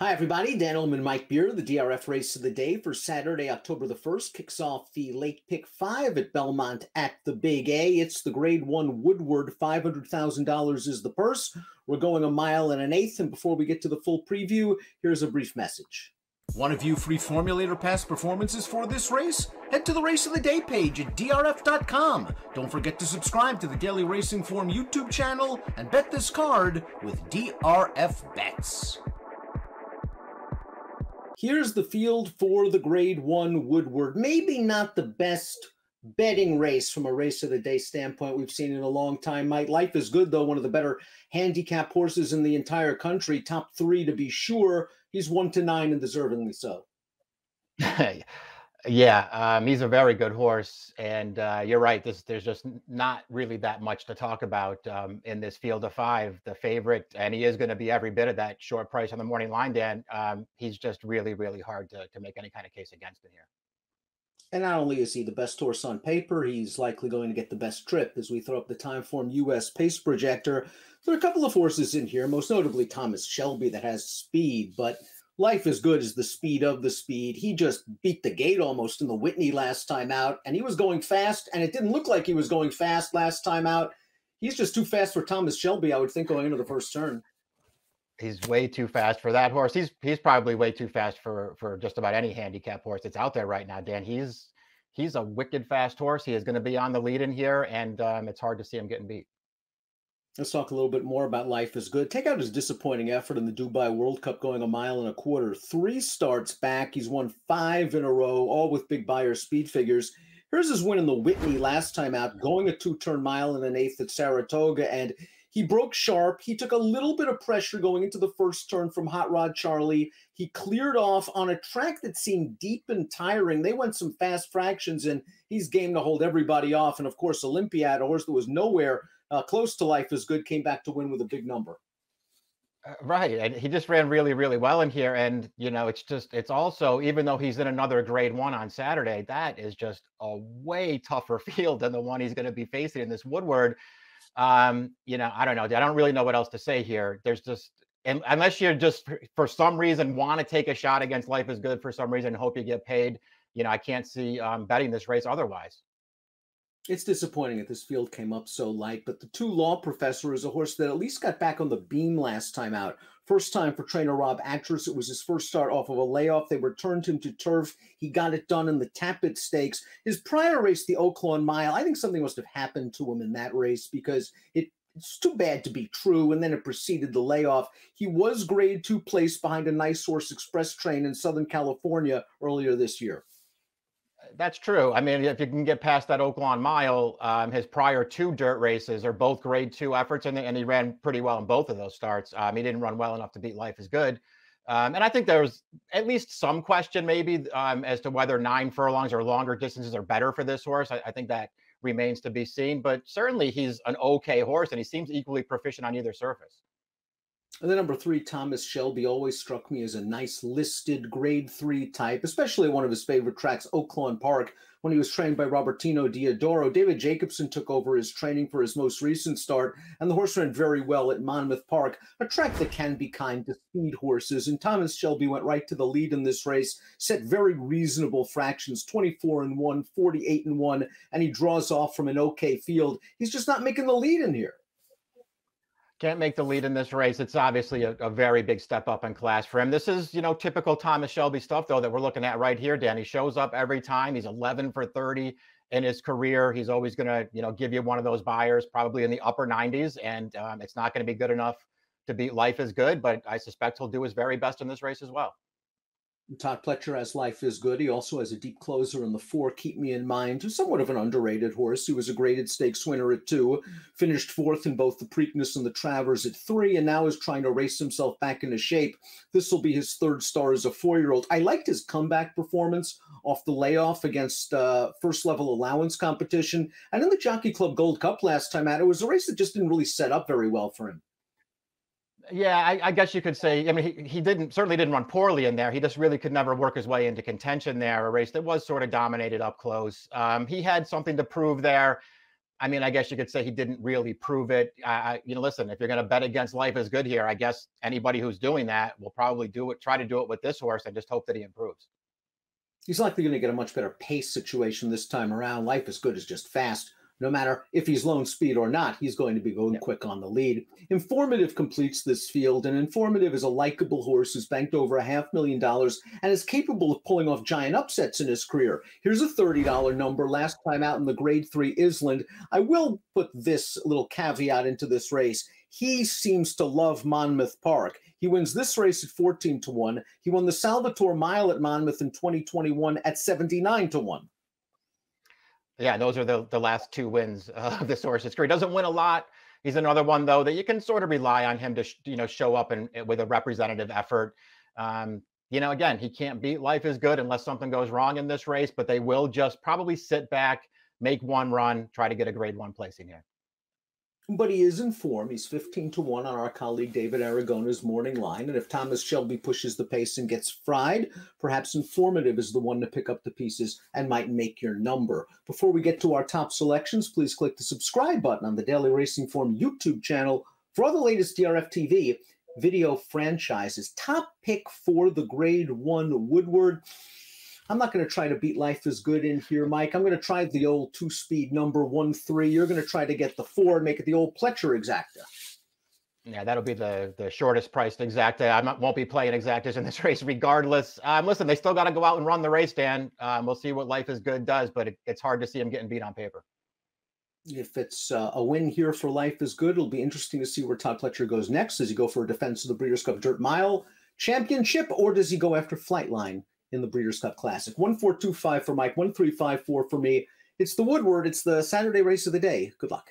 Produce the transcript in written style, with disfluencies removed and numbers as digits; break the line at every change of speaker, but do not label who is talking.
Hi, everybody. Dan Illman, Mike Beer. The DRF race of the day for Saturday, October the 1st kicks off the late pick 5 at Belmont at the Big A. It's the Grade 1 Woodward. $500,000 is the purse. We're going a mile and an eighth. And before we get to the full preview, here's a brief message. Want to view free Formulator past performances for this race? Head to the Race of the Day page at DRF.com. Don't forget to subscribe to the Daily Racing Form YouTube channel and bet this card with DRF Bets. Here's the field for the Grade 1 Woodward. Maybe not the best betting race from a race of the day standpoint we've seen in a long time, Mike. Life is Good, though, one of the better handicap horses in the entire country. Top 3 to be sure. He's 1-9 and deservingly so.
Yeah, he's a very good horse, and you're right. There's just not really that much to talk about in this field of 5. The favorite, and he is going to be every bit of that short price on the morning line, Dan. He's just really, really hard to make any kind of case against him here.
And not only is he the best horse on paper, he's likely going to get the best trip as we throw up the Timeform US pace projector. There are a couple of horses in here, most notably Thomas Shelby, that has speed, but Life is Good is the speed of the speed. He just beat the gate almost in the Whitney last time out, and he was going fast, and it didn't look like he was going fast last time out. He's just too fast for Thomas Shelby, I would think, going into the first turn.
He's way too fast for that horse. He's probably way too fast for just about any handicap horse that's out there right now, Dan. He's a wicked fast horse. He is going to be on the lead in here, and it's hard to see him getting beat.
Let's talk a little bit more about Life is Good. Take out his disappointing effort in the Dubai World Cup, going 1.25 miles. 3 starts back. He's won 5 in a row, all with big Beyer speed figures. Here's his win in the Whitney last time out, going a 2-turn mile and an eighth at Saratoga, and he broke sharp. He took a little bit of pressure going into the first turn from Hot Rod Charlie. He cleared off on a track that seemed deep and tiring. They went some fast fractions, and he's game to hold everybody off. And, of course, Olympiad, a horse that was nowhere close to Life is Good, came back to win with a big number.
Right. And he just ran really, really well in here. And, you know, it's also, even though he's in another Grade 1 on Saturday, that is just a way tougher field than the one he's going to be facing in this Woodward. You know, I don't know. I don't really know what else to say here. There's just, unless you're just for some reason want to take a shot against Life is Good for some reason and hope you get paid, you know, I can't see betting this race otherwise.
It's disappointing that this field came up so light, but the 2 Law Professor is a horse that at least got back on the beam last time out. First time for trainer Rob Actress. It was his first start off of a layoff. They returned him to turf. He got it done in the Tappet Stakes. His prior race, the Oaklawn Mile, I think something must have happened to him in that race because it's too bad to be true, and then it preceded the layoff. He was Grade 2 placed behind a Nice Horse Express train in Southern California earlier this year.
That's true. I mean, if you can get past that Oaklawn Mile, his prior 2 dirt races are both Grade 2 efforts, and he ran pretty well in both of those starts. He didn't run well enough to beat Life is Good. And I think there was at least some question maybe as to whether 9 furlongs or longer distances are better for this horse. I think that remains to be seen, but certainly he's an okay horse, and he seems equally proficient on either surface.
And the number 3, Thomas Shelby, always struck me as a nice listed Grade 3 type, especially one of his favorite tracks, Oaklawn Park, when he was trained by Robertino Diodoro. David Jacobson took over his training for his most recent start, and the horse ran very well at Monmouth Park, a track that can be kind to speed horses. And Thomas Shelby went right to the lead in this race, set very reasonable fractions, 24-1, 48-1, and he draws off from an okay field. He's just not making the lead in here.
Can't make the lead in this race. It's obviously a very big step up in class for him. This is, you know, typical Thomas Shelby stuff, though, that we're looking at right here, Dan. He shows up every time. He's 11 for 30 in his career. He's always going to, you know, give you one of those Beyers, probably in the upper 90s, and it's not going to be good enough to beat Life is Good, but I suspect he'll do his very best in this race as well.
Todd Pletcher has Life is Good. He also has a deep closer in the 4, Keep Me in Mind, who's somewhat of an underrated horse. He was a graded stakes winner at 2, finished 4th in both the Preakness and the Travers at 3, and now is trying to race himself back into shape. This will be his 3rd start as a 4-year-old. I liked his comeback performance off the layoff against first-level allowance competition. And in the Jockey Club Gold Cup last time out, it was a race that just didn't really set up very well for him.
Yeah, I guess you could say, I mean, he certainly didn't run poorly in there. He just really could never work his way into contention there, a race that was sort of dominated up close. He had something to prove there. I mean, I guess you could say he didn't really prove it. Listen, if you're going to bet against Life is Good here, I guess anybody who's doing that will probably try to do it with this horse and just hope that he improves.
He's likely going to get a much better pace situation this time around. Life is Good is just fast. No matter if he's lone speed or not, he's going to be going quick on the lead. Informative completes this field, and Informative is a likable horse who's banked over $500,000 and is capable of pulling off giant upsets in his career. Here's a $30 number last time out in the Grade 3 Island. I will put this little caveat into this race. He seems to love Monmouth Park. He wins this race at 14-1. He won the Salvatore Mile at Monmouth in 2021 at 79-1.
Yeah, those are the last two wins of this horse's career. He doesn't win a lot. He's another one, though, that you can sort of rely on him to show up with a representative effort. Again, he can't beat Life is Good unless something goes wrong in this race, but they will just probably sit back, make one run, try to get a Grade 1 placing here.
But he is in form. He's 15-1 on our colleague David Aragona's morning line. And if Thomas Shelby pushes the pace and gets fried, perhaps Informative is the one to pick up the pieces and might make your number. Before we get to our top selections, please click the subscribe button on the Daily Racing Form YouTube channel for all the latest DRFTV video franchises. Top pick for the Grade 1 Woodward. I'm not going to try to beat Life is Good in here, Mike. I'm going to try the old two-speed number 1-3. You're going to try to get the 4 and make it the old Pletcher exacta.
Yeah, that'll be the shortest priced exacta. I won't be playing exactas in this race regardless. Listen, they still got to go out and run the race, Dan. We'll see what Life is Good does, but it's hard to see him getting beat on paper.
If it's a win here for Life is Good, it'll be interesting to see where Todd Pletcher goes next. Does he go for a defense of the Breeders' Cup Dirt Mile Championship, or does he go after Flightline in the Breeders' Cup Classic? 1425 for Mike, 1354 for me. It's the Woodward. It's the Saturday race of the day. Good luck.